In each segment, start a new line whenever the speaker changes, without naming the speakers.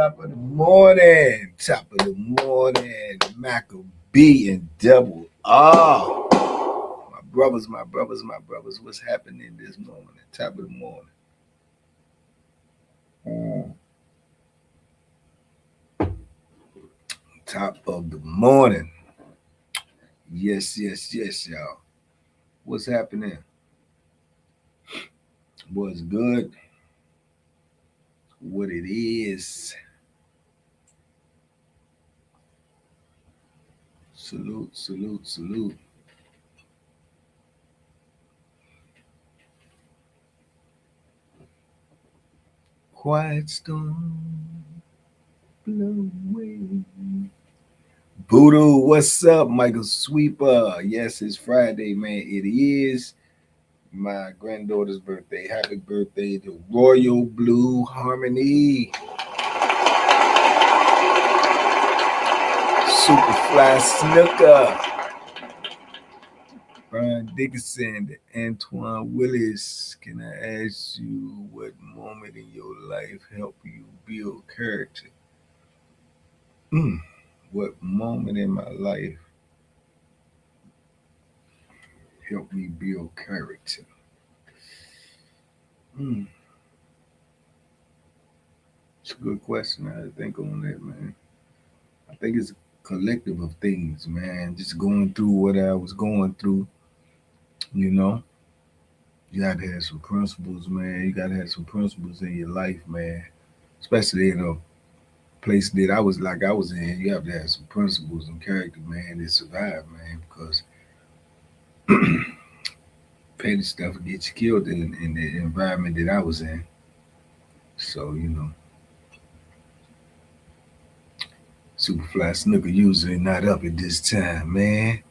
Top of the morning. Top of the morning. Maccabee and Double R. My brothers. What's happening this morning? Top of the morning. Mm. Top of the morning. Yes, y'all. What's happening? What's good? What it is. Salute. Quiet storm, blow away. Voodoo, what's up, Michael Sweeper? Yes, it's Friday, man. It is my granddaughter's birthday. Happy birthday to Royal Blue Harmony. Superfly Snooker. Brian Dickinson, Antoine Willis. Can I ask you what moment in your life helped you build character? What moment in my life helped me build character? It's a good question. I had to think on that, man. I think it's a collective of things, man. Just going through what I was going through, you know. You got to have some principles, man. You got to have some principles in your life, man. Especially in a place that I was in. You have to have some principles and character, man, to survive, man. Because petty stuff gets you killed in the environment that I was in. So, Superfly Snooker usually not up at this time, man.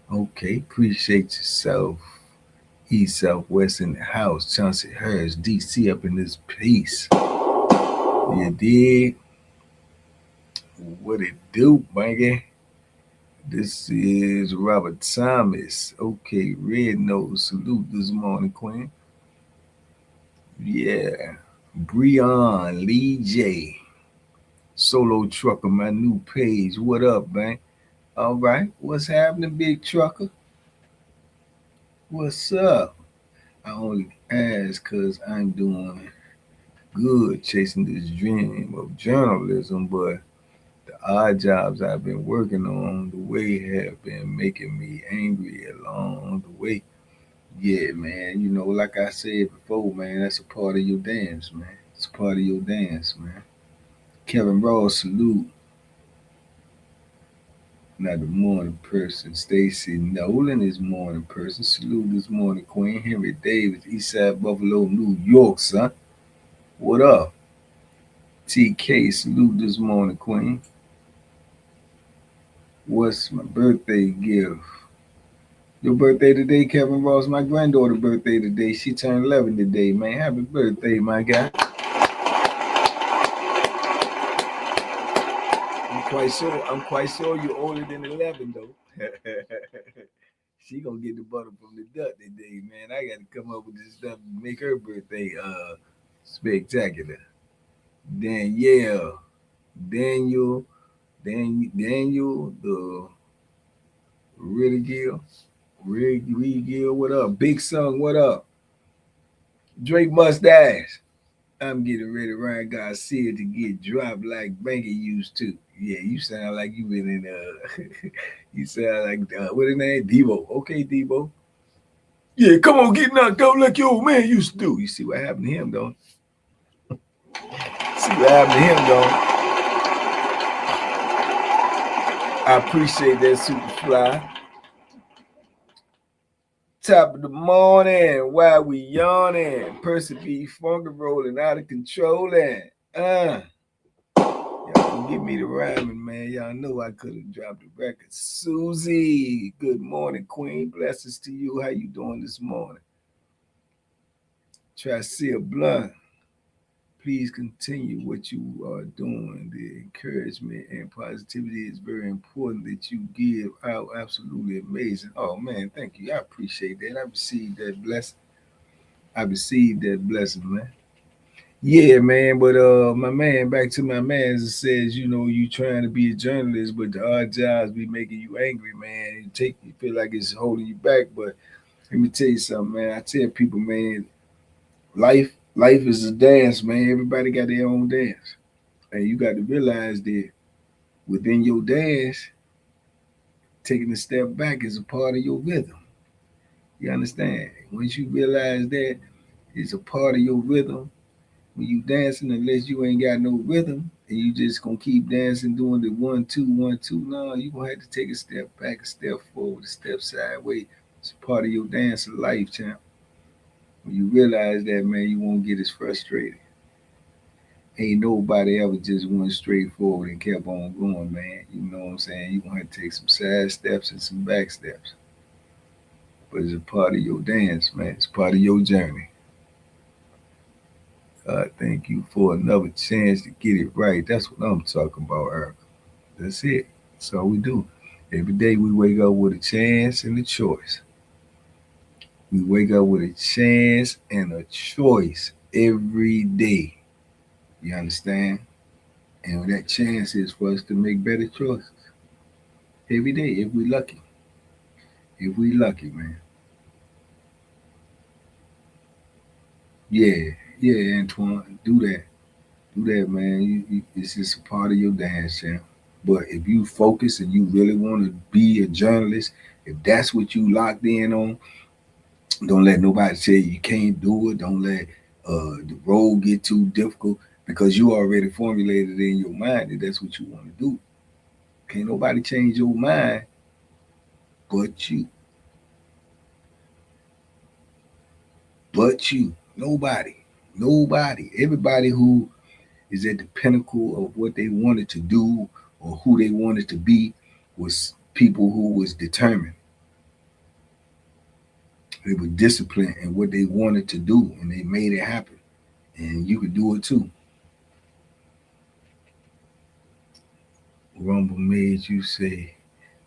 Okay, appreciate yourself. East, Southwest in the house. Chauncey Harris, DC up in this piece. You dig? What it do, bangy? This is Robert Thomas. Okay, Red Nose. Salute this morning, Queen. Yeah. Breon Lee J. Solo Trucker, my new page. What up, man? All right. What's happening, big trucker? What's up? I only ask because I'm doing good chasing this dream of journalism, but the odd jobs I've been working on the way have been making me angry along the way. Yeah, man, like I said before, man, that's a part of your dance, man. It's a part of your dance, man. Kevin Ross, salute. Not the morning person. Stacy Nolan is morning person. Salute this morning, Queen. Henry Davis, Eastside Buffalo, New York, son. What up? TK, salute this morning, Queen. What's my birthday gift? Your birthday today, Kevin Ross. My granddaughter's birthday today. She turned 11 today, man. Happy birthday, my guy. I'm quite sure you're older than 11, though. She gonna get the butter from the duck today, man. I got to come up with this stuff to make her birthday spectacular. Daniel, Daniel, the Gill, what up? Big Son, what up? Drake Mustache. I'm getting ready, Ryan Garcia, to get dropped like Banky used to. Yeah, you sound like you been in you sound like what his name? Debo. Okay, Debo. Yeah, come on, get knocked out like your old man used to do. You see what happened to him, though? See what happened to him, though? I appreciate that, Superfly. Top of the morning, while we yawning, person be funky rolling out of control and y'all can give me the rhyming, man. Y'all know I could have dropped the record. Susie, good morning, Queen. Blessings to you. How you doing this morning? Tracia Blunt, please continue what you are doing. The encouragement and positivity is very important that you give out. Absolutely amazing. Oh man, thank you. I appreciate that. I received that blessing. Man. Yeah, man, but my man, back to my man, says, you trying to be a journalist, but the odd jobs be making you angry, man. You feel like it's holding you back. But let me tell you something, man. I tell people, man, life is a dance, man. Everybody got their own dance, and you got to realize that within your dance, taking a step back is a part of your rhythm. You understand? Once you realize that it's a part of your rhythm, when you dancing, unless you ain't got no rhythm and you just gonna keep dancing doing the 1 2 1 2, no, you gonna have to take a step back, a step forward, a step sideways. It's part of your dance of life, champ. When you realize that, man, you won't get as frustrated. Ain't nobody ever just went straight forward and kept on going, man. You know what I'm saying? You gonna have to take some side steps and some back steps. But it's a part of your dance, man. It's part of your journey. Thank you for another chance to get it right. That's what I'm talking about, Eric. That's it. That's all we do. Every day we wake up with a chance and a choice. We wake up with a chance and a choice every day. You understand? And that chance is for us to make better choices every day if we lucky. If we lucky, man. Yeah, yeah, Antoine, do that. Do that, man. It's just a part of your dance, champ. But if you focus and you really want to be a journalist, if that's what you locked in on, don't let nobody say you can't do it. Don't let the road get too difficult because you already formulated in your mind that that's what you want to do. Can't nobody change your mind but you. But you. Nobody. Nobody. Everybody who is at the pinnacle of what they wanted to do or who they wanted to be was people who was determined. They were disciplined in what they wanted to do and they made it happen. And you could do it too. Rumble made you say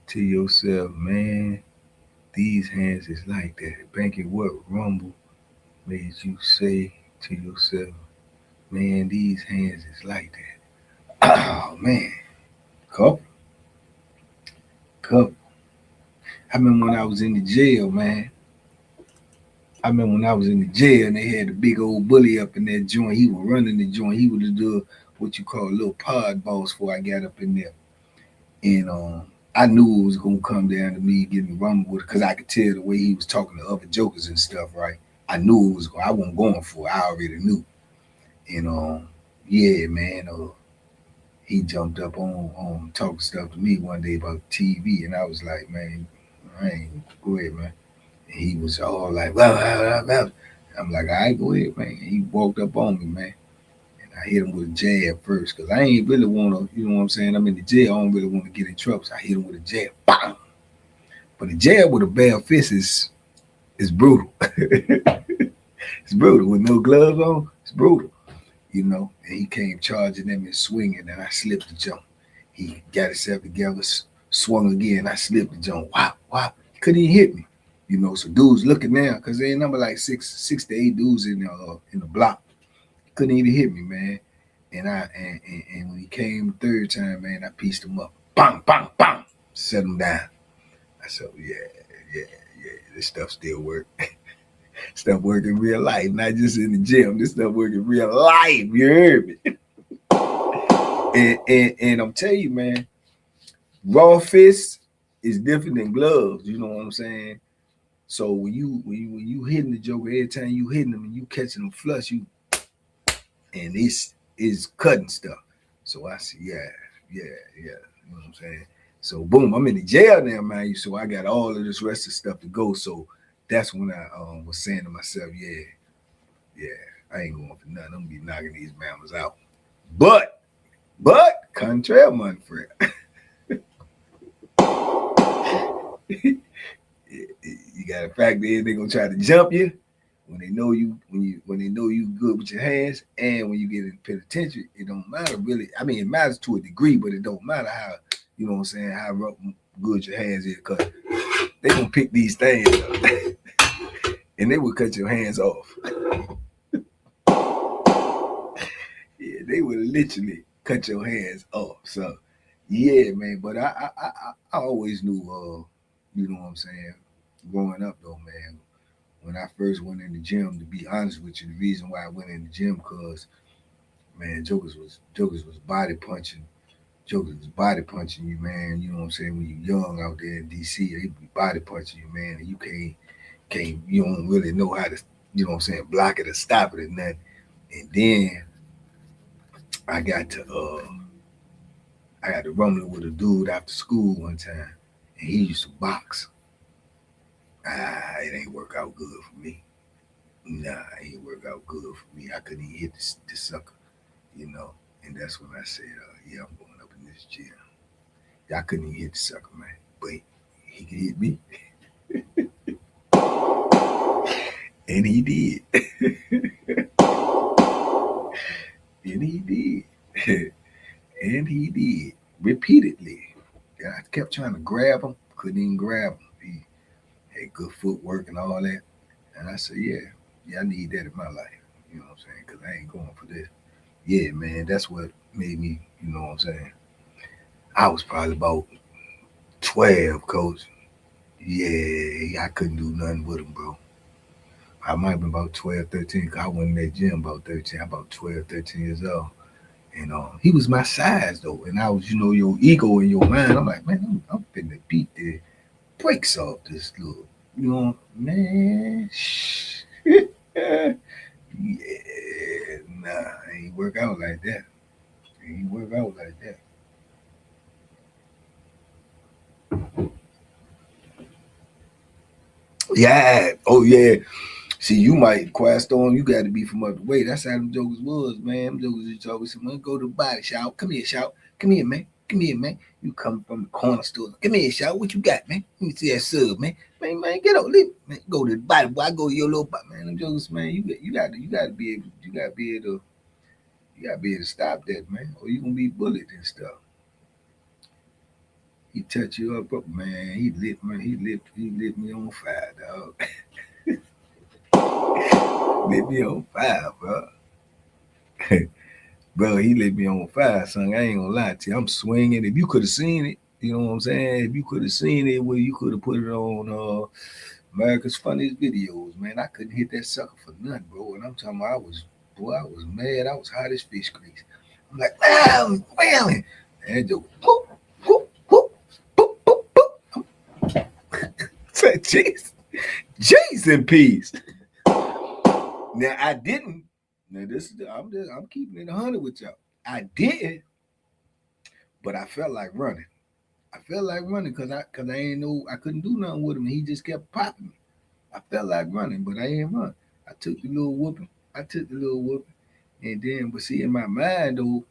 to yourself, man, these hands is like that. Banking what Rumble made you say to yourself, man, these hands is like that. Oh man, couple, couple. I remember when I was in the jail, man. I remember when I was in the jail and they had the big old bully up in that joint. He was running the joint. He was the what you call a little pod boss before I got up in there. And I knew it was gonna come down to me getting rumble with it because I could tell the way he was talking to other jokers and stuff, right? I knew it was I wasn't going for it. I already knew. And yeah, man, he jumped up on talking stuff to me one day about TV, and I was like, man, I ain't go ahead, man. And he was all like, blah, blah, blah, blah. I'm like, all right, go ahead, man. And he walked up on me, man. And I hit him with a jab first, because I ain't really want to, you know what I'm saying? I'm in the jail. I don't really want to get in trouble. So I hit him with a jab. Bam! But a jab with a bare fist is brutal. It's brutal. With no gloves on, it's brutal. You know, and he came charging them and swinging, and I slipped the jump. He got himself together, swung again. I slipped the jump. Wow, wow. He couldn't even hit me. You know, so dudes looking now, because there ain't number like six to eight dudes in the block. Couldn't even hit me, man. And when he came the third time, man, I pieced him up. Bang, bang, bang. Set him down. I said, yeah, yeah, yeah. This stuff still work. Stuff work in real life, not just in the gym. This stuff work in real life. You heard me? And I'm telling you, man, raw fists is different than gloves. You know what I'm saying? So when you hitting the joker, every time you hitting them and you catching them flush, and it's is cutting stuff. So I said, yeah, yeah, yeah. You know what I'm saying? So boom, I'm in the jail now, man. So I got all of this rest of stuff to go. So that's when I was saying to myself, yeah, yeah, I ain't going for nothing. I'm gonna be knocking these mammals out. But contrary, my friend. You got to factor in they're gonna try to jump you when they know you when they know you good with your hands, and when you get in the penitentiary, it don't matter really. I mean, it matters to a degree, but it don't matter how you know what I'm saying how good your hands is, because they gonna pick these things up and they will cut your hands off. They would literally cut your hands off. So yeah, man. But I always knew, you know what I'm saying. Growing up though, man, when I first went in the gym, to be honest with you, the reason why I went in the gym, cause man, jokers was body punching. Jokers was body punching you, man. You know what I'm saying? When you young out there in DC, they be body punching you, man, and you can't you don't really know how to, you know what I'm saying, block it or stop it or nothing. And then I got to I got to rumbling with a dude after school one time, and he used to box. It ain't work out good for me. Nah, it ain't work out good for me. I couldn't even hit the sucker, you know. And that's when I said, yeah, I'm going up in this gym. I couldn't even hit the sucker, man. But he could hit me. And he did. And he did. And he did. Repeatedly. And I kept trying to grab him. Couldn't even grab him. He had good footwork and all that. And I said, yeah, I need that in my life. You know what I'm saying? Because I ain't going for this. Yeah, man, that's what made me, you know what I'm saying? I was probably about 12, coach. Yeah, I couldn't do nothing with him, bro. I might have been about 12, 13, because I went in that gym about 13, about 12, 13 years old. And he was my size, though. And I was, you know, your ego in your mind. I'm like, man, I'm finna beat the brakes off this little, you know, man. Yeah, nah, it ain't work out like that. It ain't work out like that. Yeah. Oh, yeah. See, you might quiet storm. You got to be from up the way. That's how them jokers was, man. Them jokers used to always say, "Man, go to the body, shout. Come here, shout. Come here, man. Come here, man. You come from the corner store. Come here, shout. What you got, man? Let me see that sub, man. Man, get up, leave. Man, go to the body, boy. I go to your little body, man. Them jokers, man. You got to be able, you got to be able to stop that, man, or you gonna be bullied and stuff. He touch you up, man. He lit me on fire, dog. Lit me on fire, bro. Bro, he lit me on fire, son. I ain't gonna lie to you. I'm swinging. If you could have seen it, you know what I'm saying? If you could have seen it, well, you could have put it on America's Funniest Videos, man. I couldn't hit that sucker for nothing, bro. And I'm talking about, I was mad. I was hot as fish grease. I'm like, wow, wham. And just whoop, whoop, whoop, whoop, whoop, whoop. Said, jeez, jeez in peace. Now I didn't. Now I'm keeping it 100 with y'all. I did, but I felt like running. I felt like running because I ain't know I couldn't do nothing with him. He just kept popping me. I felt like running, but I ain't run. I took the little whooping. And then, but see, in my mind though,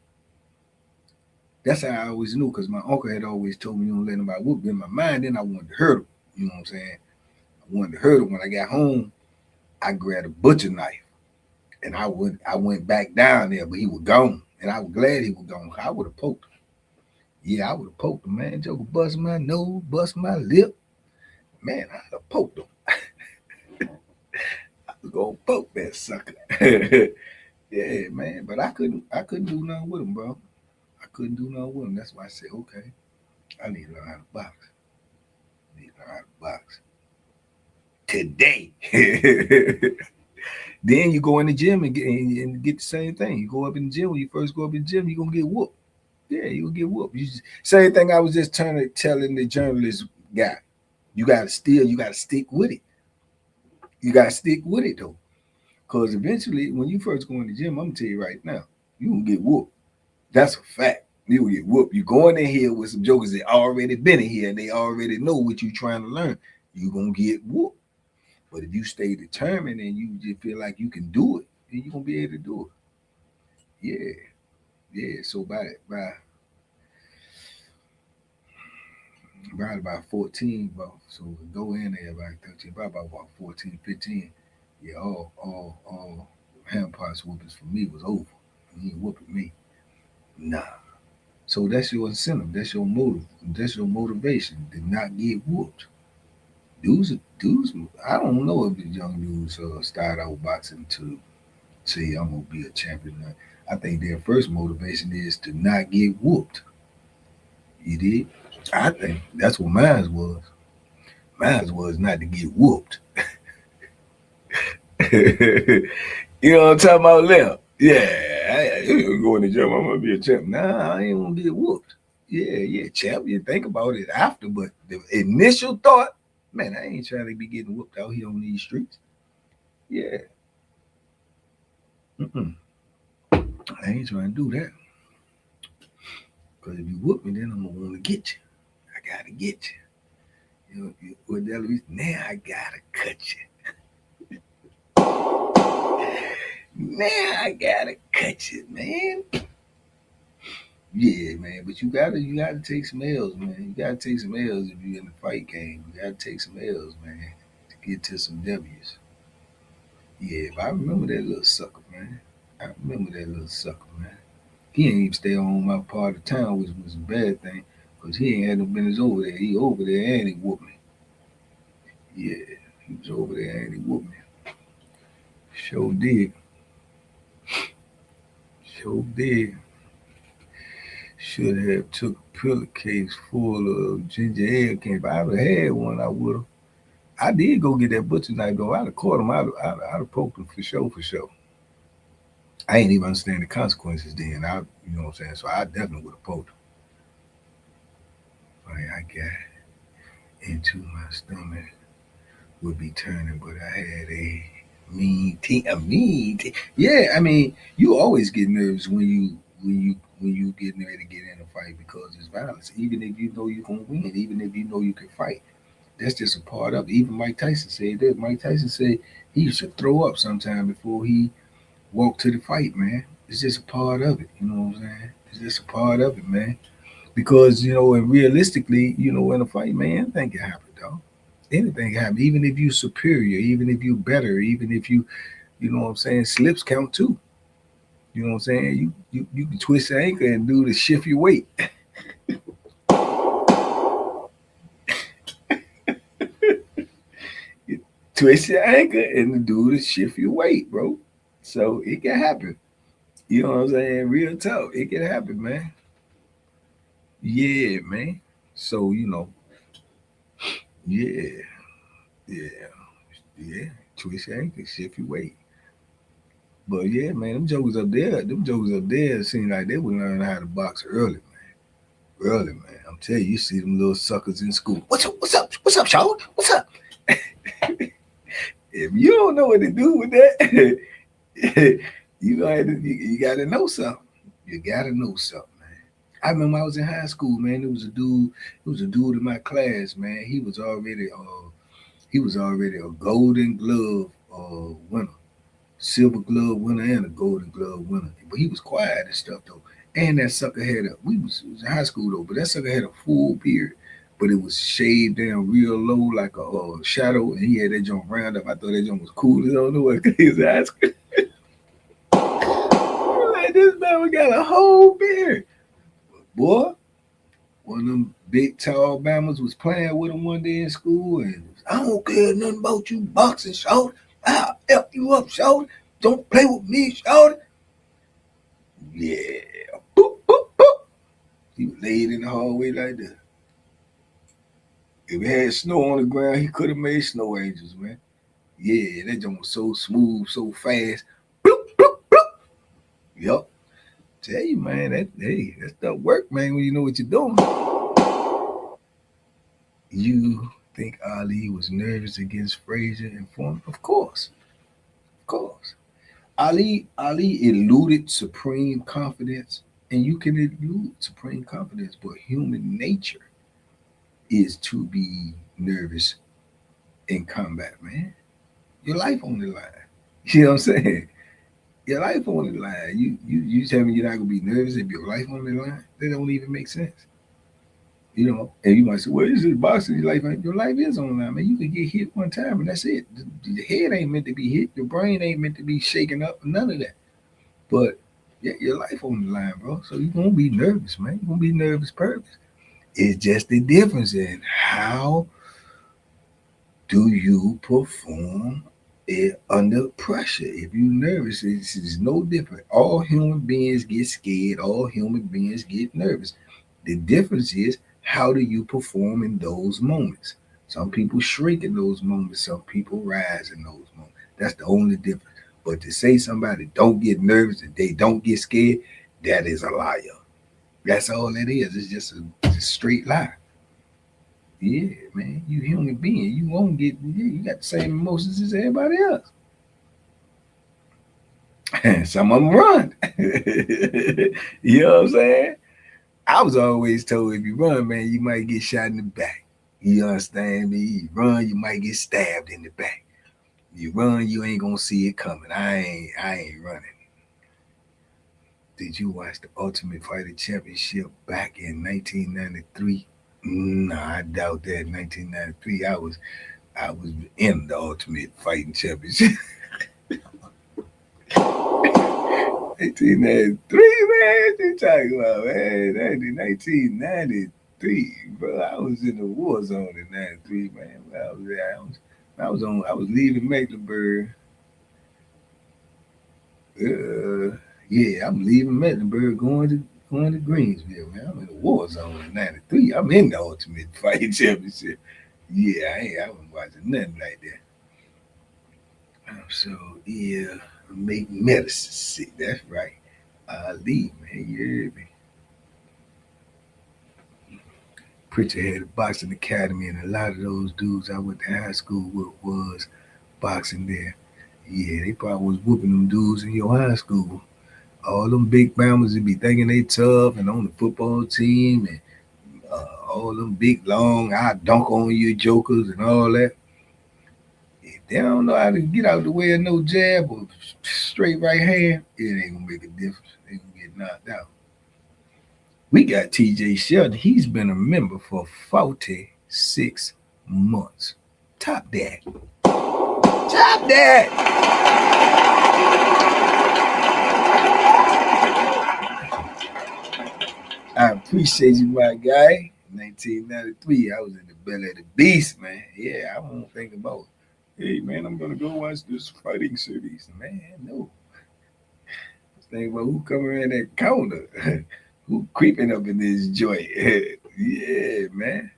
that's how I always knew because my uncle had always told me you don't let nobody whoop. In my mind, then I wanted to hurt him. You know what I'm saying? I wanted to hurt him. When I got home, I grabbed a butcher knife and I went back down there, but he was gone. And I was glad he was gone. I would have poked him. Yeah, I would have poked him, man. Joker bust my nose, bust my lip. Man, I'd have poked him. I was gonna poke that sucker. Yeah, man. But I couldn't do nothing with him, bro. I couldn't do nothing with him. That's why I said, okay, I need to learn how to box. I need to learn how to box. Today. Then you go in the gym and get the same thing. You go up in the gym, when you first go up in the gym, you're gonna get whooped. Yeah, you'll get whooped. Same thing I was just telling the journalist guy. You gotta stick with it. You gotta stick with it though. Cause eventually when you first go in the gym, I'm gonna tell you right now, you gonna get whooped. That's a fact. You will get whooped. You going in here with some jokers that already been in here and they already know what you trying to learn. You gonna get whooped. But if you stay determined and you just feel like you can do it, then you're gonna be able to do it. Yeah. So by about 14, bro. So go in there about 13, probably about 14, 15. Yeah, all hand parts whoopings for me was over. You ain't whooping me. Nah. So that's your incentive. That's your motive. That's your motivation to not get whooped. Dudes. I don't know if the young dudes start out boxing too. say I'm gonna be a champion. I think their first motivation is to not get whooped. You did? I think that's what mine was. Mine was not to get whooped. You know what I'm talking about, Lil? Yeah, you go in the gym, I'm gonna be a champ. Nah, I ain't gonna get whooped. Yeah, champ. You think about it after, but the initial thought, man, I ain't trying to be getting whooped out here on these streets. Yeah, mm-mm. I ain't trying to do that. Because if you whoop me, then I'm gonna want to get you. I gotta get you. What the hell is now? I gotta cut you. Now I gotta cut you, man. Yeah, man, but you gotta take some L's, man. You gotta take some L's if you're in the fight game. You gotta take some L's, man, to get to some W's. Yeah, but I remember that little sucker, man. I remember that little sucker, man. He ain't even stay on my part of town, which was a bad thing, because he ain't had no business over there. He over there and he whooped me. Yeah, he was over there and he whooped me. Sure did. Sure did. Should have took a pillowcase full of ginger ale candy. If I ever had one, I would have. I did go get that butcher knife though. I'd have caught him. I'd have poked him for sure, for sure. I ain't even understand the consequences then. You know what I'm saying? So I definitely would have poked him. I got into my stomach would be turning, but I had a mean team. Yeah, I mean, you always get nervous when you getting ready to get in a fight because it's violence. Even if you know you're gonna win, even if you know you can fight, that's just a part of it. Even Mike Tyson said that. Mike Tyson said he used to throw up sometime before he walked to the fight, man. It's just a part of it. You know what I'm saying? It's just a part of it, man. Because and realistically, in a fight, man, anything can happen, dog. Anything can happen. Even if you superior, even if you better, even if you know what I'm saying, slips count too. You know what I'm saying? You can twist your ankle and do the shift your weight. You twist your ankle and do the shift your weight, bro. So it can happen. You know what I'm saying? Real talk. It can happen, man. Yeah, man. So, yeah, yeah, yeah. Twist your ankle, shift your weight. But yeah, man, them jokers up there seem like they would learn how to box early, man. Early, man. I'm telling you, you see them little suckers in school. What's up, Charlotte? What's up? If you don't know what to do with that, you gotta know something. You gotta know something, man. I remember I was in high school, man. There was a dude in my class, man. He was already a Golden Glove winner, Silver Glove winner, and a Golden Glove winner. But he was quiet and stuff though. And that sucker had it was in high school though, but that sucker had a full beard, but it was shaved down real low like a shadow, and he had that joint round up. I thought that joint was cool. I don't know what he was asking. Like this man got a whole beard, boy. One of them big tall bammers was playing with him one day in school, and I don't care nothing about you boxing, short. I'll F you up, short. Don't play with me, short. Yeah. Boop, boop, boop. He was laid in the hallway like that. If it had snow on the ground, he could have made snow angels, man. Yeah, that joint was so smooth, so fast. Bloop, bloop, bloop. Yup. Tell you, man, that stuff work, man, when you know what you're doing. You think Ali was nervous against Frazier and Foreman? Of course. Of course. Ali eluded supreme confidence, and you can elude supreme confidence, but human nature is to be nervous in combat, man. Your life on the line. You know what I'm saying? Your life on the line. You tell me you're not gonna be nervous if your life on the line? That don't even make sense. And you might say, well, this is boxing. Your life is on the line, man. You can get hit one time, and that's it. The head ain't meant to be hit. The brain ain't meant to be shaken up. None of that. But yeah, your life on the line, bro. So you're gonna be nervous, man. You're gonna be nervous purpose. It's just the difference in how do you perform under pressure. If you're nervous, it's no different. All human beings get scared. All human beings get nervous. The difference is, how do you perform in those moments? Some people shrink in those moments. Some people rise in those moments. That's the only difference. But to say somebody don't get nervous and they don't get scared, that is a liar. That's all it is. It's just a straight lie. Yeah, man, you human being. You won't get. Yeah, you got the same emotions as everybody else. Some of them run. You know what I'm saying? I was always told, if you run, man, you might get shot in the back. You understand me? You run, you might get stabbed in the back. You run, you ain't gonna see it coming. I ain't running. Did you watch the Ultimate Fighter Championship back in 1993? No, I doubt that. 1993, I was in the Ultimate Fighting Championship. 1993, man. What you talking about, man? 1993, bro. I was in the war zone in '93, man. I was leaving Mecklenburg. Yeah, I'm leaving Mecklenburg, going to Greensville, man. I'm in the war zone in '93. I'm in the Ultimate Fighting Championship. Yeah, I wasn't watching nothing like that. So yeah, make medicine sick. That's right. Ali, man, you heard me. Pritchard had a boxing academy, and a lot of those dudes I went to high school with was boxing there. Yeah, they probably was whooping them dudes in your high school. All them big mamas would be thinking they tough and on the football team, and all them big long I dunk on you jokers and all that. If they don't know how to get out the way of no jab or straight right hand, it ain't gonna make a difference. They gonna get knocked out. We got TJ Shelton. He's been a member for 46 months. Top that. Top that. I appreciate you, my guy. 1993, I was in the belly of the beast, man. Yeah, I won't think about, hey, man, I'm going to go watch this fighting series. Man, no. Think about who coming in that counter. Who creeping up in this joint. Yeah, man.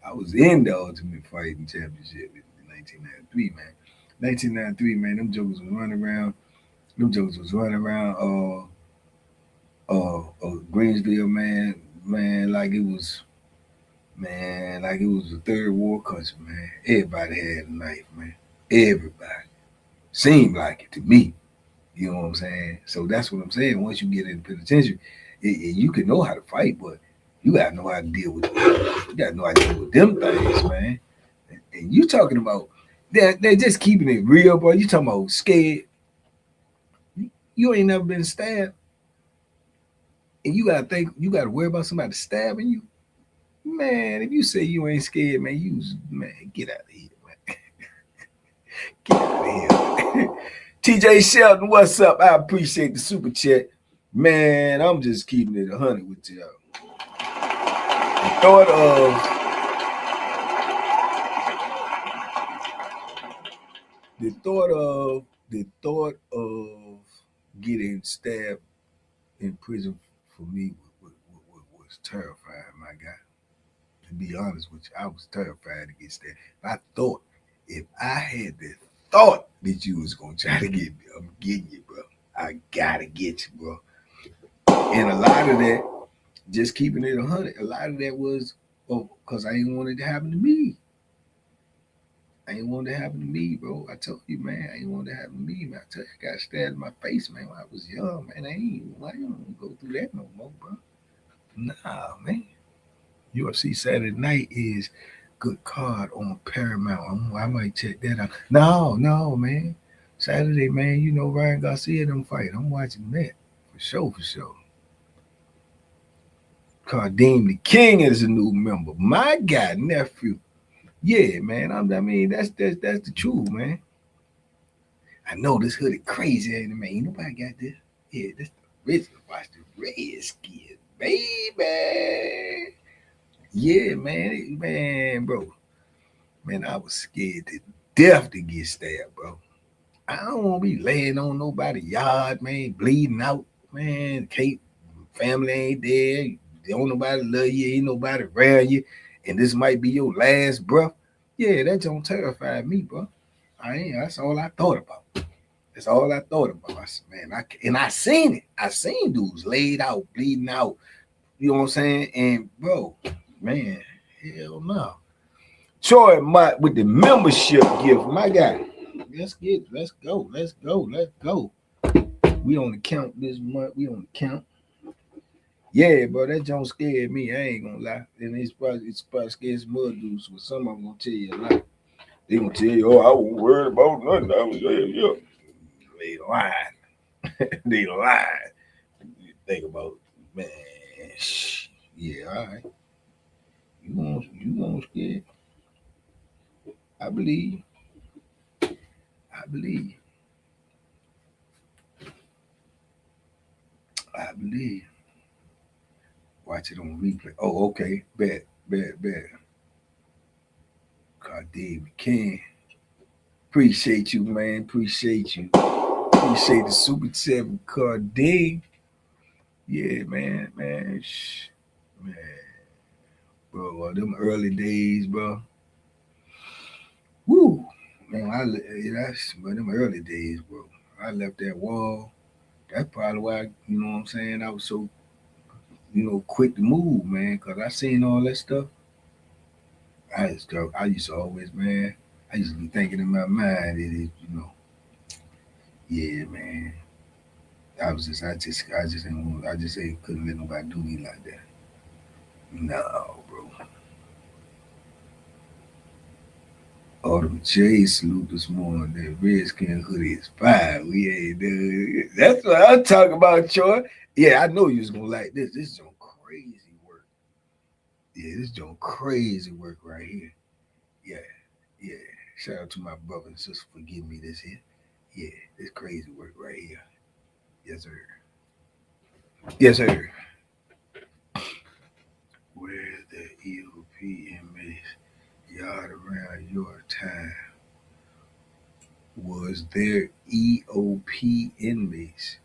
I was in the Ultimate Fighting Championship in 1993, man. 1993, man, them jokers was running around. Them jokers was running around Greensville, man, like it was a third world country, man. Everybody had a knife, man. Everybody. Seemed like it to me. You know what I'm saying? So that's what I'm saying. Once you get in the penitentiary, you can know how to fight, but you gotta know how to deal with it. You gotta know how to deal with them things, man. And you talking about they're just keeping it real, bro. You talking about scared. You ain't never been stabbed. And you gotta worry about somebody stabbing you. Man, if you say you ain't scared, man, get out of here, man. Get out of here. TJ Shelton, what's up? I appreciate the super chat. Man, I'm just keeping it 100 with y'all. The thought of getting stabbed in prison for me was terrifying, my guy. To be honest with you, I was terrified to get stabbed. If I had the thought that you was gonna try to get me, I'm getting you, bro. I gotta get you, bro. And a lot of that, just keeping it 100, a lot of that was, because I ain't want it to happen to me. I ain't want it to happen to me, bro. I told you, man, I ain't want it to happen to me, man. I tell you, I got stabbed in my face, man, when I was young, man. I don't go through that no more, bro. Nah, man. UFC Saturday night is good card on Paramount. I might check that out. No, man. Saturday, man, you know Ryan Garcia them fight. I'm watching that. For sure. Cardeem the King is a new member. My guy, nephew. Yeah, man. That's the truth, man. I know this hoodie crazy, ain't it, man? Ain't nobody got this. Yeah, this the original. Watch the Redskins, baby. Yeah, man, bro. Man, I was scared to death to get stabbed, bro. I don't want to be laying on nobody's yard, man, bleeding out, man. Family ain't there. Don't nobody love you. Ain't nobody around you. And this might be your last breath. Yeah, that don't terrify me, bro. That's all I thought about. That's all I thought about. I said, man, I seen it. I seen dudes laid out, bleeding out. You know what I'm saying? And bro, man, hell no. Troy Mott with the membership gift, my guy. Let's go. We on the count this month. We on the count. Yeah, bro, that joint scared me. I ain't gonna lie. And it's probably scared some other dudes. But some of them gonna tell you a lot. They gonna tell you, oh, I wasn't worried about nothing. I was there, yeah. They lied. They lied. You think about, man, yeah, all right. You gonna scare. I believe. Watch it on replay. Oh, okay. Bet. God, Dave, we can. Appreciate you, man. Appreciate the Super 7 card, Dave. Yeah, man. Bro, them early days, bro. Woo. Man, them early days, bro. I left that wall. That's probably why, you know what I'm saying, I was so, quick to move, man, because I seen all that stuff. I used to always, man, I used to be thinking in my mind, yeah, man. I just couldn't let nobody do me like that. No, bro. Autumn J salute this morning. That Redskin hoodie is fine. We ain't doing. That's what I'm talking about, Troy. Yeah, I know you was gonna like this. This is some crazy work. Yeah, this is some crazy work right here. Yeah. Shout out to my brother and sister for giving me this here. Yeah, this crazy work right here. Yes, sir. Where the EOP inmates yard around your time? Was there EOP inmates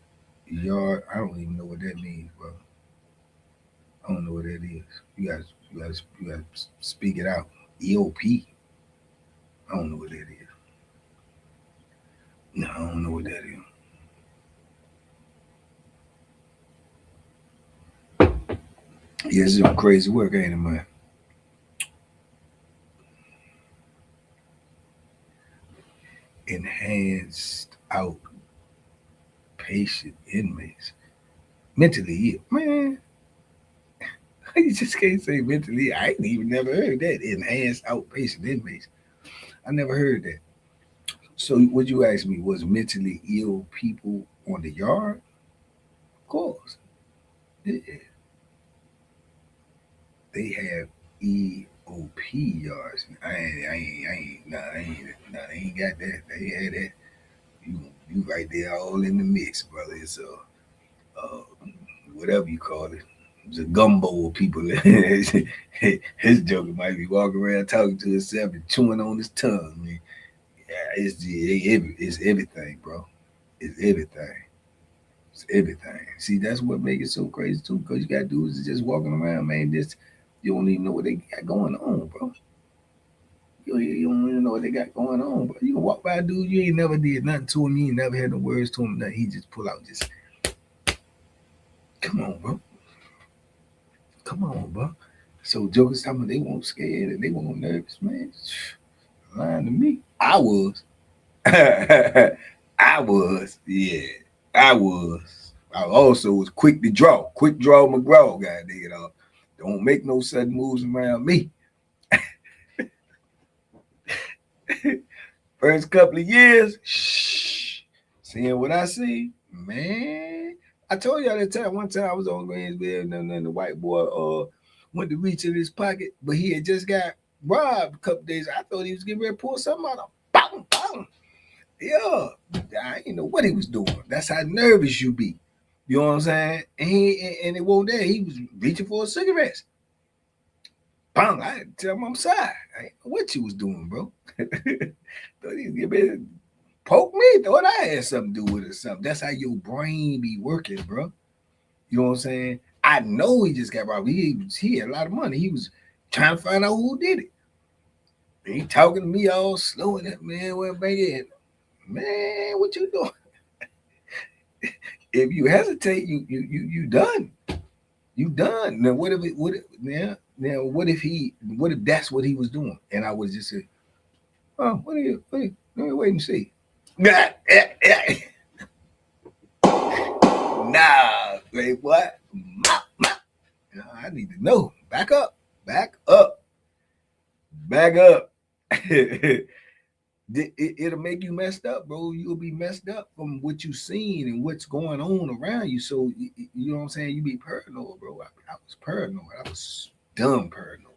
yard? I don't even know what that means, bro. I don't know what that is. You gotta speak it out. EOP. I don't know what that is. No, I don't know what that is. Yeah, this is some crazy work, ain't it, man? Enhanced outpatient inmates. Mentally ill. Man, you just can't say mentally. I ain't even never heard that. Enhanced outpatient inmates. I never heard that. So what you asked me was mentally ill people on the yard? Of course. Yeah. They have EOP yards. I ain't got that. They had that. You right there all in the mix, brother. It's whatever you call it. It's a gumbo of people. His joker might be walking around talking to himself and chewing on his tongue. Man. Yeah, it's everything, bro. It's everything. See, that's what makes it so crazy too, because you got dudes just walking around, man. You don't even know what they got going on, bro. You don't even know what they got going on, bro. You can walk by a dude, you ain't never did nothing to him, you ain't never had no words to him, nothing. He just pull out just, come on, bro. So jokers talking about they weren't scared and they weren't nervous, man. Lying to me. I was. I was. I also was quick draw McGraw, goddamn. Don't make no sudden moves around me. First couple of years, seeing what I see, man. I told y'all that time. One time I was on Greensville and the white boy went to reach in his pocket, but he had just got robbed a couple days. I thought he was getting ready to pull something out of him. Yeah, I didn't know what he was doing. That's how nervous you be. You know what I'm saying? And it wasn't there. He was reaching for a cigarette. bang, I had to tell him I'm sorry. I didn't know what you was doing, bro. Thought he was gonna poke me. Thought I had something to do with it or something. That's how your brain be working, bro. You know what I'm saying? I know he just got robbed. He had a lot of money. He was trying to find out who did it. And he talking to me all slow and that man went back in. Man, what you doing? If you hesitate, you done. You done. Now what if that's what he was doing? And I was just saying, oh, let me wait and see. Nah, wait, what? I need to know. Back up. It'll make you messed up, bro. You'll be messed up from what you've seen and what's going on around you. So you know what I'm saying? You be paranoid, bro. I was paranoid. I was dumb paranoid.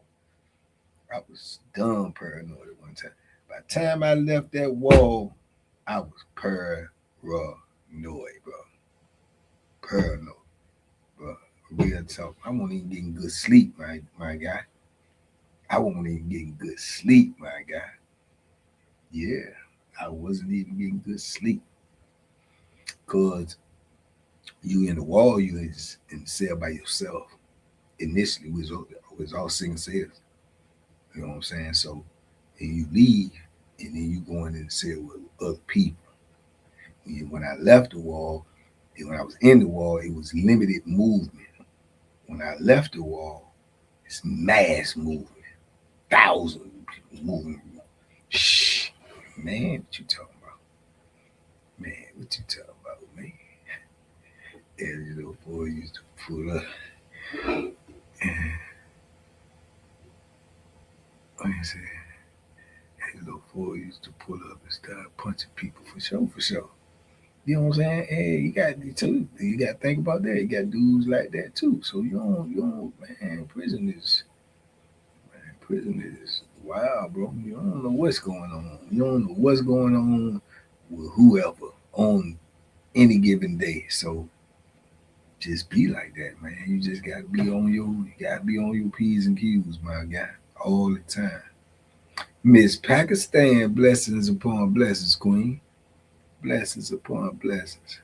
I was dumb paranoid at one time. By the time I left that wall, I was paranoid, bro. Paranoid, bro. Real talk. I wasn't even getting good sleep, my guy. I wasn't even getting good sleep, my guy. Yeah, I wasn't even getting good sleep. Cause you in the wall, you in the cell by yourself. Initially, was all single cells. You know what I'm saying? So, and you leave, and then you go in the cell with other people. And when I left the wall, and when I was in the wall, it was limited movement. When I left the wall, it's mass movement. Thousands of people moving. Shh, man, what you talking about? Man, what you talking about, man? That little boy used to pull up. What you say? That little boy used to pull up and start punching people for sure. You know what I'm saying? Hey, you got to think about that. You got dudes like that too. So you don't, man. Prison is wild, bro. You don't know what's going on. You don't know what's going on with whoever on any given day. So just be like that, man. You just gotta be on your P's and Q's, my guy, all the time. Miss Pakistan, blessings upon blessings, Queen. Blessings upon blessings.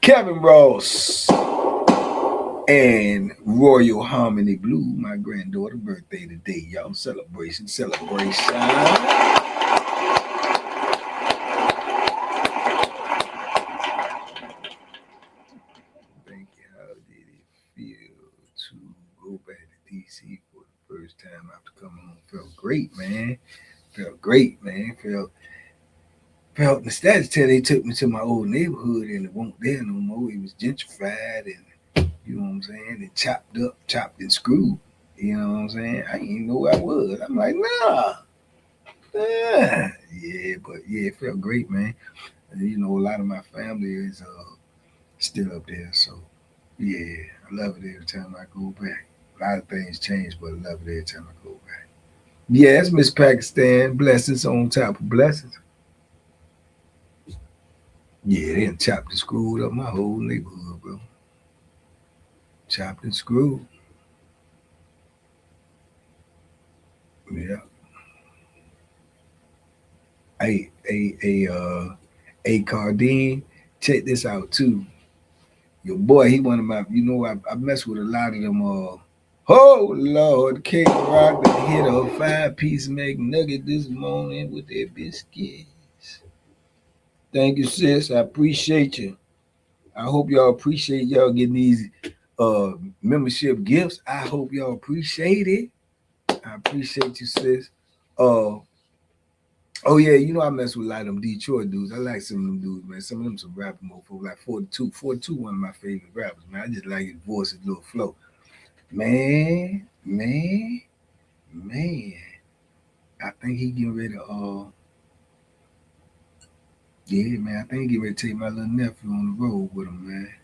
Kevin Ross and Royal Harmony Blue, my granddaughter, birthday today, y'all. Celebration. Thank you. How did it feel to go back to DC for the first time after coming home? Felt great, man. Felt nostalgic till they took me to my old neighborhood and it won't there no more. It was gentrified and you know what I'm saying, and chopped and screwed. You know what I'm saying? I didn't know who I was. I'm like, nah. Yeah, but yeah, it felt great, man. And, you know, a lot of my family is still up there, so yeah, I love it every time I go back. A lot of things change, but I love it every time I go back. Yes, Miss Pakistan, blessings on top of blessings. Yeah, they done chopped and screwed up my whole neighborhood, bro. Chopped and screwed. Yeah. A Cardine, check this out too. Your boy, he one of my, you know, I mess with a lot of them. Oh Lord, Cake Rock that hit a 5-piece McNugget this morning with their biscuits. Thank you, sis. I appreciate you. I hope y'all appreciate y'all getting these membership gifts. I hope y'all appreciate it. I appreciate you, sis. Oh yeah, you know I mess with a lot of them Detroit dudes. I like some of them dudes, man. Some of them some rapping mofos, like 42. 42, one of my favorite rappers, man. I just like his voice, his little flow. Man. I think he getting ready to yeah, man. I think he getting ready to take my little nephew on the road with him, man.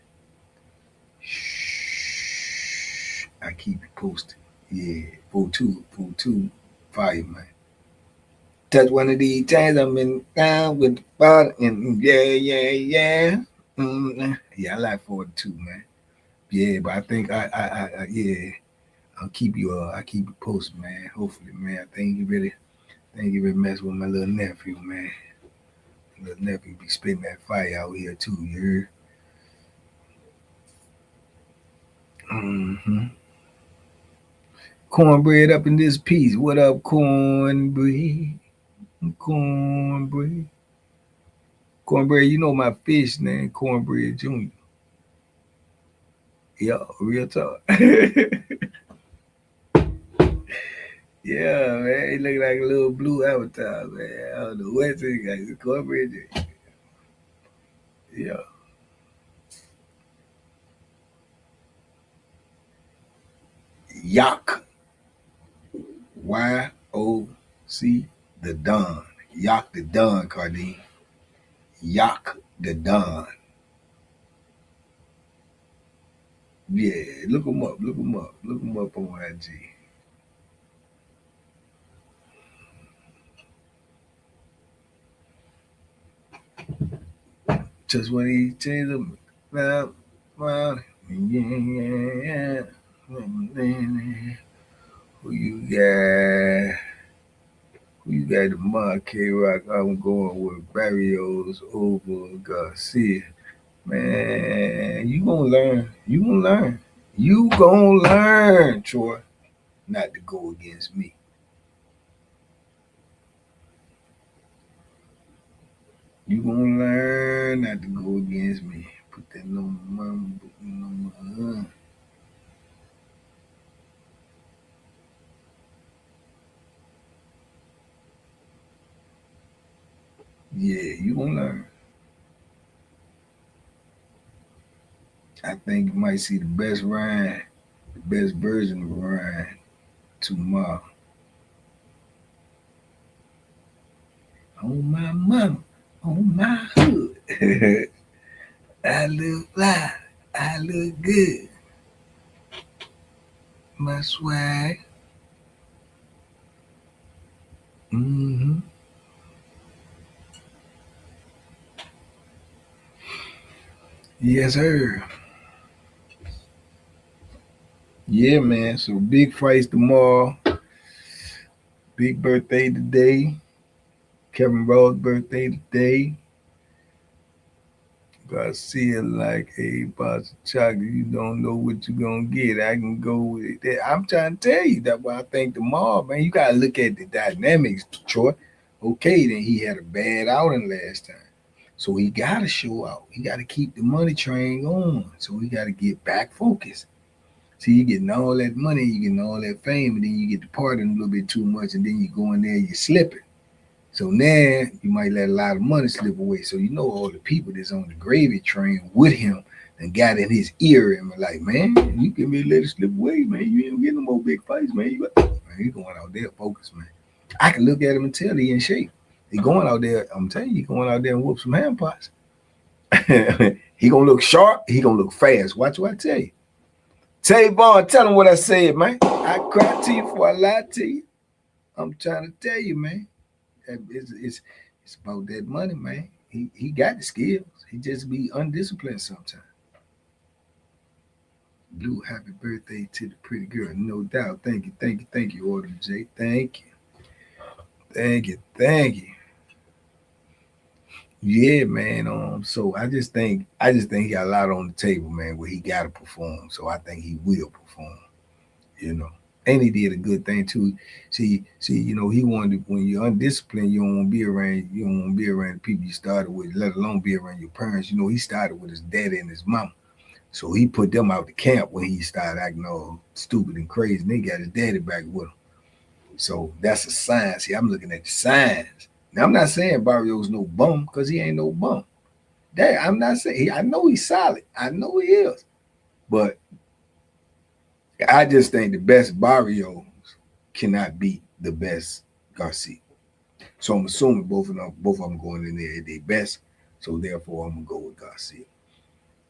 Shh. I keep it posted. Yeah, 42, fire, man. Touch one of these chains, I'm in down with the bottom, and yeah. Yeah, I like 42, man. Yeah, but I think yeah, I keep you posted, man. Hopefully, man. I think you really mess with my little nephew, man. Little nephew be spitting that fire out here too. You heard? Mm-hmm. Cornbread up in this piece. What up, cornbread? Cornbread. Cornbread, you know my fish name, Cornbread Jr. Yeah, real talk. Yeah, man. He look like a little blue avatar, man. I don't know what's it got. Cornbread Jr. Yeah. Yak. Y-O-C, the Don. Yak the Don, Cardine. Yak the Don. Yeah, look him up. Look him up. Look him up on IG. Just when he changed them. Well, well, yeah. Who you got? Who you got tomorrow, K Rock? I'm going with Barrios over Garcia. Man, you gonna learn. You gonna learn. You gonna learn, Troy, not to go against me. You gonna learn not to go against me. Put that number. Yeah, you gonna learn. I think you might see the best Ryan, the best version of Ryan tomorrow. On my mama, on my hood. I look fly, I look good. My swag. Mm-hmm. Yes, sir. Yeah, man. So big fights tomorrow. Big birthday today. Kevin Rose' birthday today. Garcia like a box of chocolate. You don't know what you're gonna get. I can go with it. I'm trying to tell you that what I think tomorrow, man. You gotta look at the dynamics, Troy. Okay, then he had a bad outing last time. So he gotta show out. He gotta keep the money train going. So he gotta get back focused. See, you getting all that money, you getting all that fame, and then you get to partying a little bit too much, and then you go in there and you slipping. So now you might let a lot of money slip away. So you know all the people that's on the gravy train with him and got in his ear and were like, man, you can be let it slip away, man. You ain't getting no more big fights, man. Man, he going out there focused, man. I can look at him and tell he in shape. He going out there, I'm telling you, he going out there and whoop some hand pots. He gonna look sharp, he gonna look fast. Watch what I tell you. Tavon, tell him what I said, man. I cried to you before I lied to you. I'm trying to tell you, man. It's about that money, man. He got the skills. He just be undisciplined sometimes. Blue, happy birthday to the pretty girl. No doubt. Thank you, Order J. Thank you. Yeah, man. So I just think he got a lot on the table, man, where he gotta perform. So I think he will perform, you know. And he did a good thing too. You know, he wanted when you're undisciplined, you don't want to be around the people you started with, let alone be around your parents. You know, he started with his daddy and his mom. So he put them out the camp when he started acting all stupid and crazy. And they got his daddy back with him. So that's a sign. See, I'm looking at the signs. Now I'm not saying Barrio's no bum because he ain't no bum. That I'm not saying. I know he's solid. I know he is. But I just think the best Barrios cannot beat the best Garcia. So I'm assuming both of them going in there at their best. So therefore, I'm gonna go with Garcia.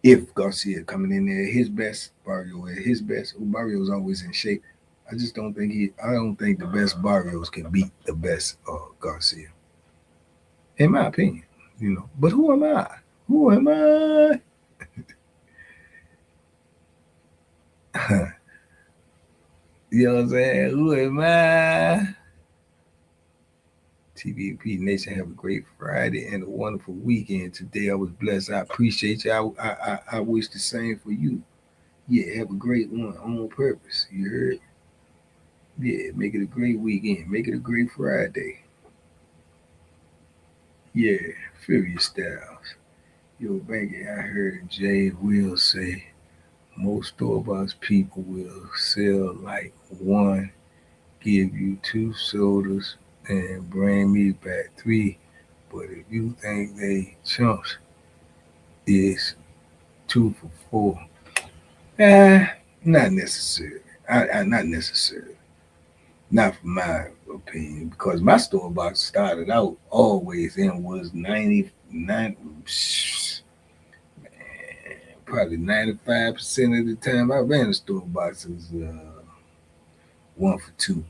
If Garcia coming in there at his best, Barrio at his best, Barrio's always in shape. I don't think the best Barrios can beat the best Garcia. In my opinion, you know. But who am I? Who am I? You know what I'm saying? Who am I? TBP Nation, have a great Friday and a wonderful weekend. Today I was blessed. I appreciate you. I wish the same for you. Yeah, have a great one on purpose. You heard? Yeah, make it a great weekend. Make it a great Friday. Yeah, Furious Styles. Yo, Banky, I heard Jay Will say most store-bought people will sell like one, give you two sodas, and bring me back three. But if you think they chumps, it's 2 for 4. Not necessarily. Not necessarily. Not from my opinion, because my store box started out always and was 99, probably 95% of the time I ran a store box was 1 for 2.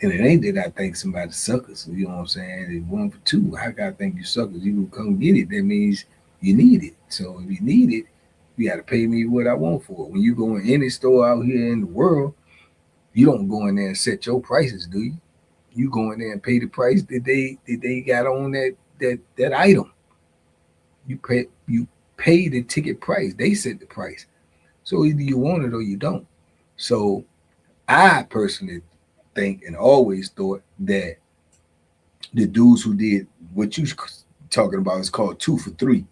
And it ain't that I think somebody suckers. You know what I'm saying? It's 1 for 2. How can I think you suckers? You will come get it. That means you need it. So if you need it, you got to pay me what I want for it. When you go in any store out here in the world, you don't go in there and set your prices, do you? You go in there and pay the price that they got on that item. You pay the ticket price. They set the price. So either you want it or you don't. So I personally think and always thought that the dudes who did what you talking about is called 2 for 3.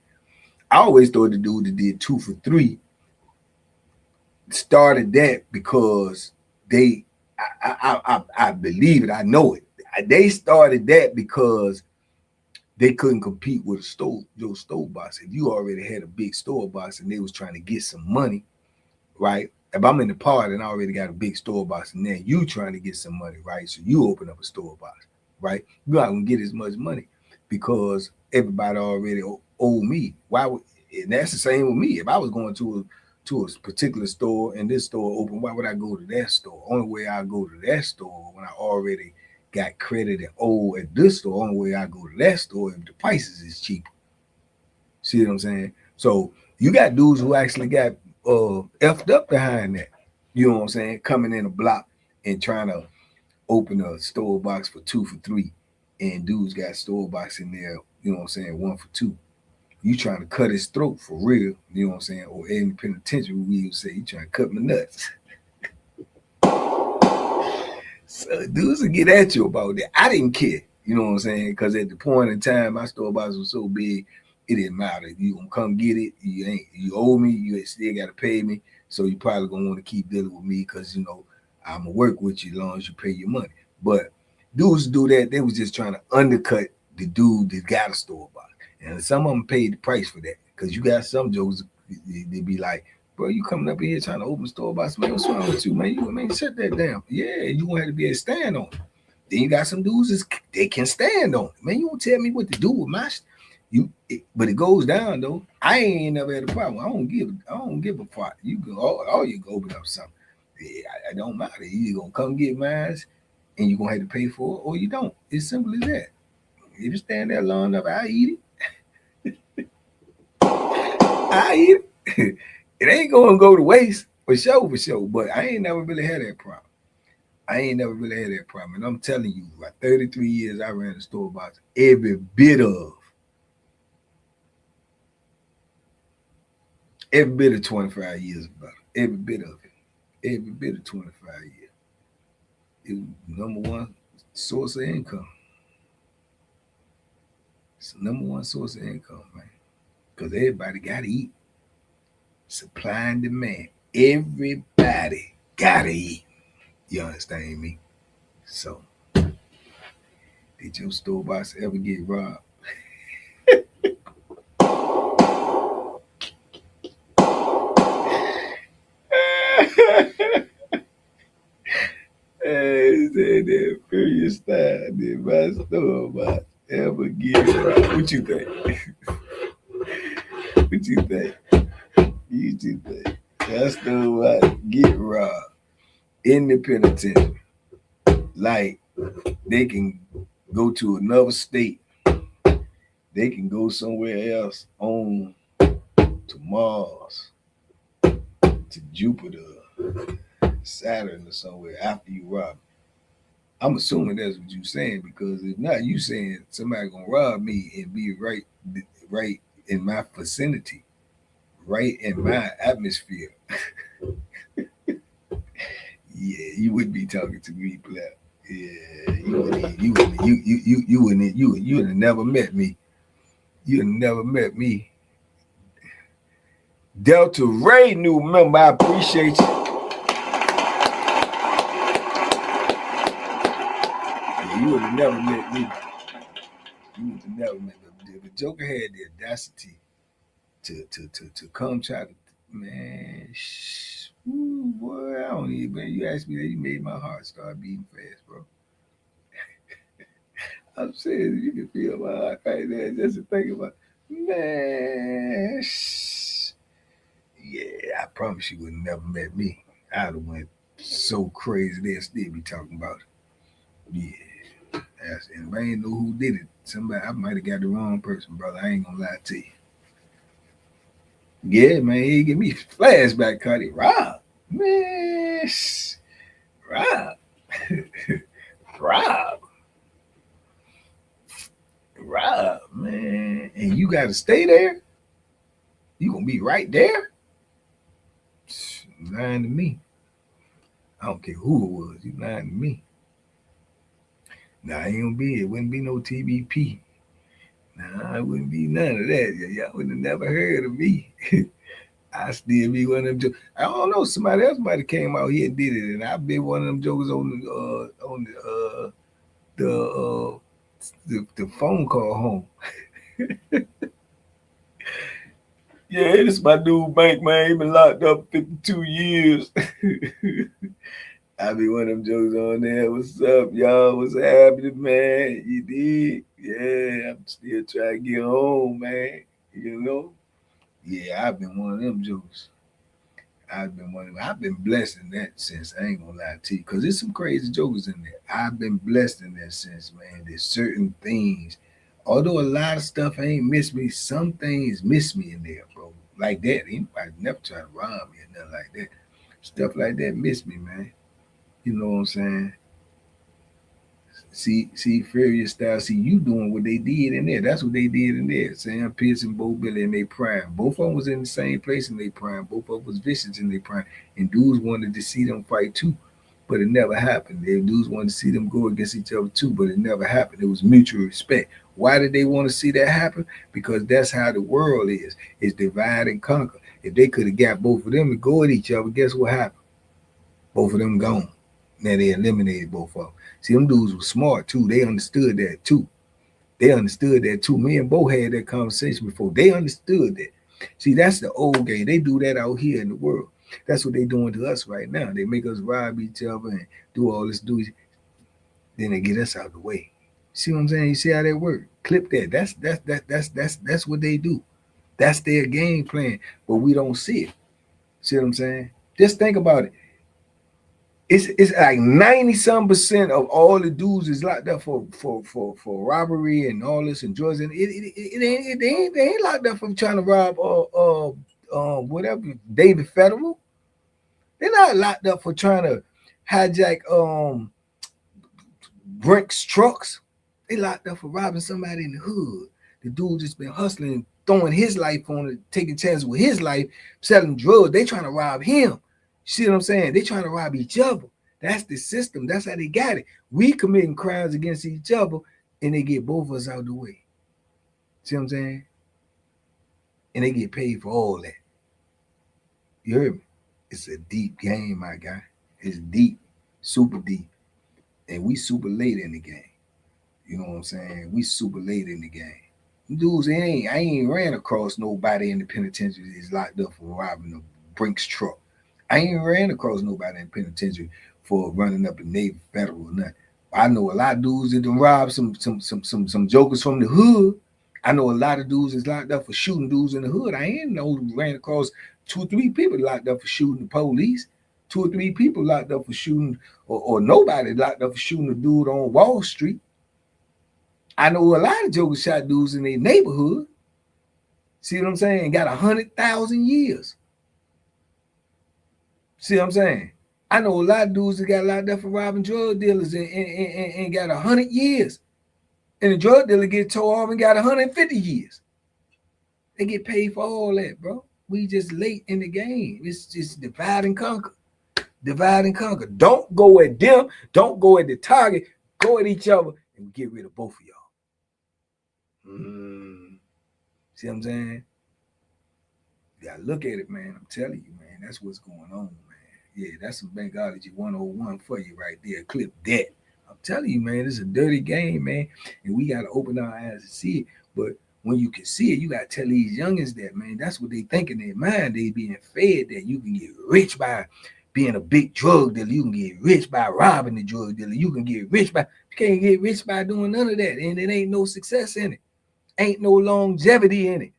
I always thought the dude that did 2 for 3 started that because they, I believe it, I know it. They started that because they couldn't compete with those store box. If you already had a big store box and they was trying to get some money, right? If I'm in the party and I already got a big store box and then you trying to get some money, right? So you open up a store box, right? You're not gonna get as much money because everybody already owe me. Why would, and that's the same with me. If I was going to a particular store and this store open, why would I go to that store? Only way I go to that store when I already got credit and owe at this store. Only way I go to that store if the prices is cheap. See what I'm saying? So you got dudes who actually got effed up behind that. You know what I'm saying? Coming in a block and trying to open a store box for 2 for 3, and dudes got store box in there. You know what I'm saying? 1 for 2. You trying to cut his throat for real? You know what I'm saying? Or in the penitentiary, we would say you trying to cut my nuts. So dudes will get at you about that. I didn't care. You know what I'm saying? Because at the point in time, my store box was so big, it didn't matter. You gonna come get it. You owe me. You still gotta pay me. So you probably gonna want to keep dealing with me because I'm gonna work with you as long as you pay your money. But dudes do that. They was just trying to undercut the dude that got a store box, and some of them paid the price for that because you got some jokes. They be like, bro, you coming up here trying to open store box, man, what's wrong with you, man? You shut that down. Yeah, you gonna have to be able to stand on it. Then you got some dudes they can stand on it. Man, you don't tell me what to do with my but it goes down though. I ain't never had a problem. I don't give a fuck. You can all you can open up something. Yeah, I don't matter. You gonna come get mine and you're gonna have to pay for it or you don't. It's simple as that. If you stand there long enough, I eat it. I eat it. It ain't gonna go to waste for sure. But I ain't never really had that problem. And I'm telling you, like 33 years I ran a store box. Every bit of 25 years about it. Every bit of it. Every bit of 25 years. It was number one source of income. It's the number one source of income, man. Because everybody got to eat. Supply and demand. Everybody got to eat. You understand me? So, did your store box ever get robbed? Hey, said that furious style. Did my store box ever get robbed? What you think? What you think? You think? Your store box get robbed in the penitentiary. Like, they can go to another state. They can go somewhere else on to Mars, to Jupiter, Saturn or somewhere after you rob. I'm assuming that's what you're saying, because if not, you saying somebody gonna rob me and be right in my vicinity, right in my atmosphere. Yeah, you wouldn't be talking to me, Black. Yeah, you would have never met me. You would have never met me. Delta Ray, new member, I appreciate you. Yeah, you would have never met me. You would have never met me. If the Joker had the audacity to come try to, man, ooh, boy, I don't even, man, you asked me that, you made my heart start beating fast, bro. I'm saying, you can feel my heart right there just to think about, man, yeah, I promise you would have never met me. I'd have went so crazy they'll still be talking about it. Yeah. And if I ain't know who did it, somebody, I might have got the wrong person, brother. I ain't gonna lie to you. Yeah, man, he give me flashback, Cuddy. Rob, man, Rob, Rob, Rob, man, and you got to stay there. You gonna be right there? You lying to me. I don't care who it was. You lying to me. Nah, it ain't gonna be. It wouldn't be no TBP. Nah, it wouldn't be none of that. Y'all wouldn't have never heard of me. I still be one of them. I don't know. Somebody else might have came out here and did it, and I've been one of them jokers on the phone call home. Yeah, this my dude Bank, man. He been locked up 52 years. I be one of them jokes on there. What's up, y'all? What's happening, man? You did? Yeah, I'm still trying to get home, man. You know? Yeah, I've been one of them jokes. I've been blessed in that sense. I ain't gonna lie to you, because there's some crazy jokers in there. I've been blessed in that sense, man. There's certain things, although a lot of stuff ain't miss me, some things miss me in there, bro. Like that. Anybody never try to rob me or nothing like that. Stuff like that miss me, man. You know what I'm saying? See, Furious Style, see you doing what they did in there. That's what they did in there. Sam Pierce and Bo Billy in their prime. Both of them was in the same place in their prime. Both of them was vicious in their prime. And dudes wanted to see them fight too, but it never happened. They dudes wanted to see them go against each other too, but it never happened. It was mutual respect. Why did they want to see that happen? Because that's how the world is. It's divide and conquer. If they could have got both of them to go at each other, guess what happened? Both of them gone. Now they eliminated both of them. See, them dudes were smart too. They understood that too. They understood that too. Me and Bo had that conversation before. They understood that. See, that's the old game. They do that out here in the world. That's what they doing to us right now. They make us rob each other and do all this. Then they get us out of the way. See what I'm saying? You see how that work? Clip that. That's what they do. That's their game plan. But we don't see it. See what I'm saying? Just think about it. It's like 90-some% of all the dudes is locked up for robbery and all this and drugs, and they ain't locked up for trying to rob whatever David Federal. They're not locked up for trying to hijack Brink's trucks. They locked up for robbing somebody in the hood. The dude just been hustling, throwing his life on it, taking chances with his life, selling drugs. They trying to rob him. See what I'm saying? They trying to rob each other. That's the system. That's how they got it. We committing crimes against each other, and they get both of us out of the way. See what I'm saying? And they get paid for all that. You heard me? It's a deep game, my guy. It's deep, super deep. And we super late in the game. You know what I'm saying? We super late in the game. Dudes, I ain't ran across nobody in the penitentiary that's locked up for robbing a Brinks truck. I ain't ran across nobody in the penitentiary for running up a Navy Federal or nothing. I know a lot of dudes that done robbed some jokers from the hood. I know a lot of dudes that's locked up for shooting dudes in the hood. I ain't ran across 2 or 3 people locked up for shooting the police. 2 or 3 people locked up for shooting, or nobody locked up for shooting a dude on Wall Street. I know a lot of jokers shot dudes in their neighborhood. See what I'm saying? Got 100,000 years. See what I'm saying? I know a lot of dudes that got locked up for robbing drug dealers and got 100 years. And the drug dealer get towed off and got 150 years. They get paid for all that, bro. We just late in the game. It's just divide and conquer. Divide and conquer. Don't go at them. Don't go at the target. Go at each other and get rid of both of y'all. See what I'm saying? You gotta look at it, man. I'm telling you, man. That's what's going on, man. Yeah, that's some Bankology 101 for you right there. Clip that. I'm telling you, man, it's a dirty game, man. And we gotta open our eyes and see it. But when you can see it, you gotta tell these youngins that, man, that's what they think in their mind. They being fed that you can get rich by being a big drug dealer. You can get rich by robbing the drug dealer. You can get rich by, you can't get rich by doing none of that. And it ain't no success in it. Ain't no longevity in it.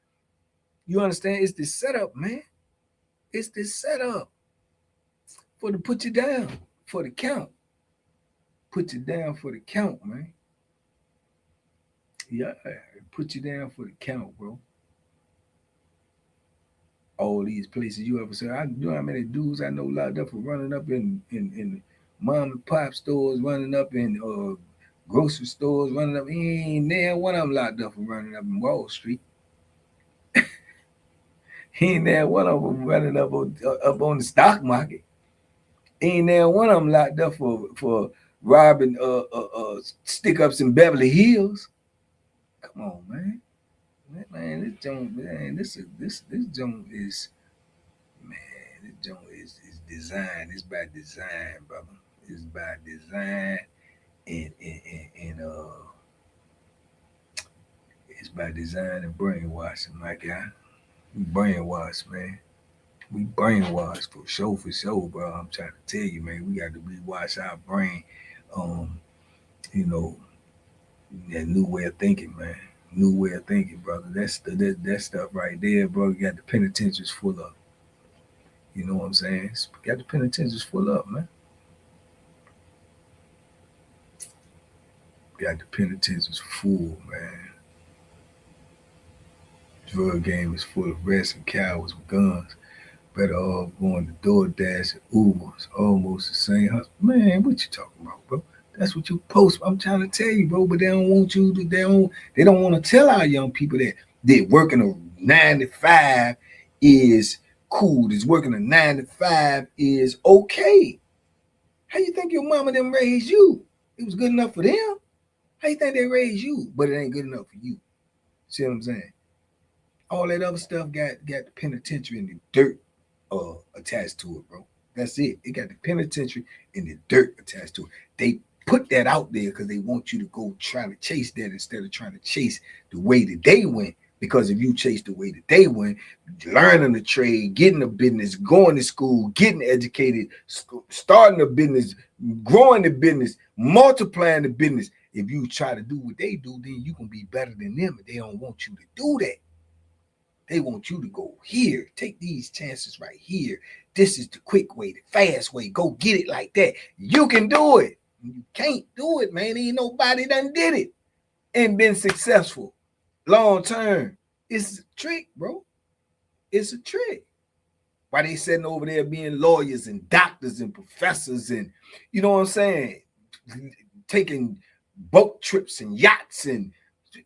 You understand? It's the setup, man. It's the setup for to put you down for the count. Put you down for the count, man. Yeah, put you down for the count, bro. All these places you ever say, you know how many dudes I know locked up for running up in mom and pop stores, running up in grocery stores, running up. Ain't there one of them locked up for running up in Wall Street. Ain't there one of them running up on the stock market. Ain't there one of them locked up for robbing stick ups in Beverly Hills. Come on, man. Man, this joint, man, this joint is, man, this joint is designed. It's by design, brother. It's by design, and it's by design and brainwashing, my guy. We brainwashed, man. We brainwashed for sure, bro. I'm trying to tell you, man. We got to rewash our brain. You know, that new way of thinking, man. New way of thinking, brother. That stuff right there, bro. You got the penitentiaries full up. You know what I'm saying? Got the penitentiaries full up, man. Got the penitentiaries full, man. Drug game is full of rats and cowards with guns. Better off going to DoorDash and Uber. It's almost the same. Man, what you talking about, bro? That's what you post. I'm trying to tell you, bro, but they don't want you to, they don't want to tell our young people that working a 9 to 5 is cool. That working a 9 to 5 is okay. How you think your mama them raised you? It was good enough for them? How you think they raised you? But it ain't good enough for you. See what I'm saying? All that other stuff got the penitentiary and the dirt attached to it, bro. That's it. It got the penitentiary and the dirt attached to it. They put that out there because they want you to go try to chase that instead of trying to chase the way that they went. Because if you chase the way that they went, learning the trade, getting a business, going to school, getting educated, starting a business, growing the business, multiplying the business, if you try to do what they do, then you can be better than them. And they don't want you to do that. They want you to go here, take these chances right here. This is the quick way, the fast way. Go get it like that. You can do it. You can't do it, man. Ain't nobody done did it and been successful long term. It's a trick, bro. It's a trick. Why they sitting over there being lawyers and doctors and professors and, you know what I'm saying, taking boat trips and yachts and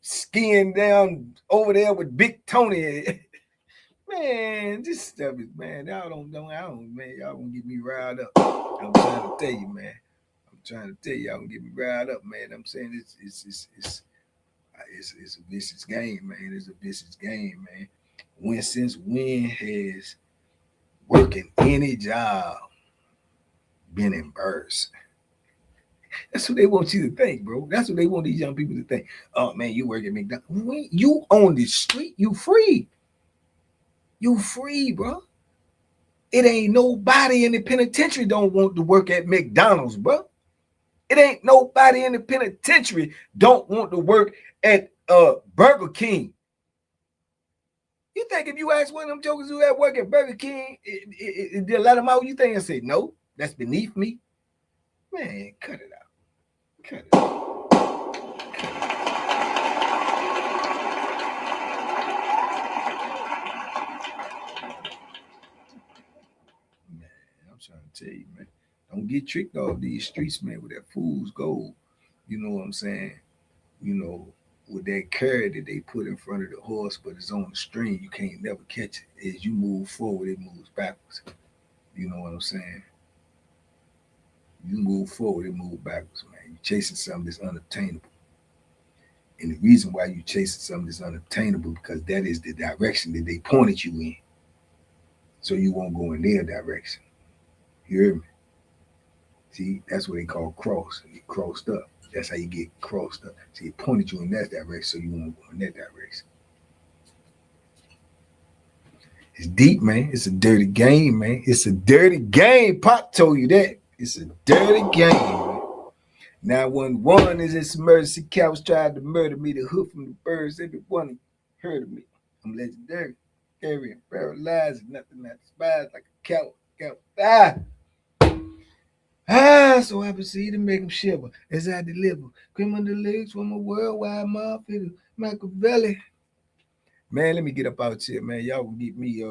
skiing down over there with Big Tony. Man, this stuff is, man, y'all don't, man, y'all gonna get me riled up. I'm trying to tell you, man. I'm trying to tell you, y'all gonna get me riled up, man. I'm saying it's a vicious game, man. It's a vicious game, man. Since when has working any job been embarrassing? That's what they want you to think, bro. That's what they want these young people to think. Oh, man, you work at McDonald's. You on the street. You free. You free, bro. It ain't nobody in the penitentiary don't want to work at McDonald's, bro. It ain't nobody in the penitentiary don't want to work at Burger King. You think if you ask one of them jokers who have work at Burger King, they'll let them out? You think I say, no, that's beneath me? Man, cut it out. Cut it out. Man, I'm trying tell you, man. Don't get tricked off these streets, man, with that fool's gold. You know what I'm saying? You know, with that carrot that they put in front of the horse, but it's on the string, you can't never catch it. As you move forward, it moves backwards. You know what I'm saying? You move forward, it moves backwards, man. You're chasing something that's unobtainable. And the reason why you're chasing something that's unobtainable because that is the direction that they pointed you in. So you won't go in their direction. You hear me? See, that's what they call cross. You crossed up. That's how you get crossed up. So he pointed you in that direction, so you won't go in that direction. It's deep, man. It's a dirty game, man. It's a dirty game. Pop told you that. It's a dirty game, man. 911 is this emergency. Cows tried to murder me. The hood from the birds. Everyone heard of me. I'm legendary. Scary and paralyzed. Nothing that spies like a cow. So I proceed to make them shiver as I deliver. Criminal legs from a worldwide mafia, Machiavelli. Man, let me get up out here, man. Y'all can get me.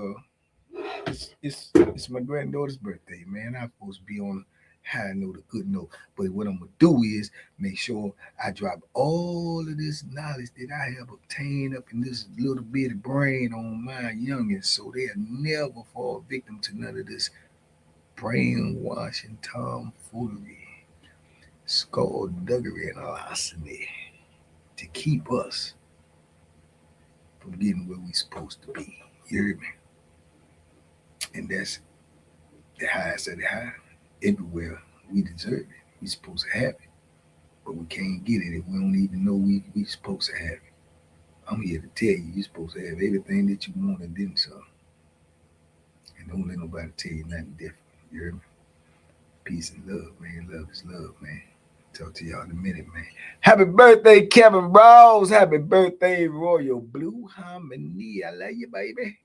It's my granddaughter's birthday, man. I'm supposed to be on high note, a good note. But what I'm gonna do is make sure I drop all of this knowledge that I have obtained up in this little bit of brain on my youngins, so they'll never fall victim to none of this brainwashing tomfoolery, skullduggery, and larceny to keep us from getting where we supposed to be. You hear me? And that's the highest of the high. Everywhere we deserve it. We supposed to have it. But we can't get it if we don't even know we supposed to have it. I'm here to tell you, you're supposed to have everything that you want and then some. And don't let nobody tell you nothing different. You hear me? Peace and love, man. Love is love, man. Talk to y'all in a minute, man. Happy birthday, Kevin Rose. Happy birthday, Royal Blue Harmony. I love you, baby.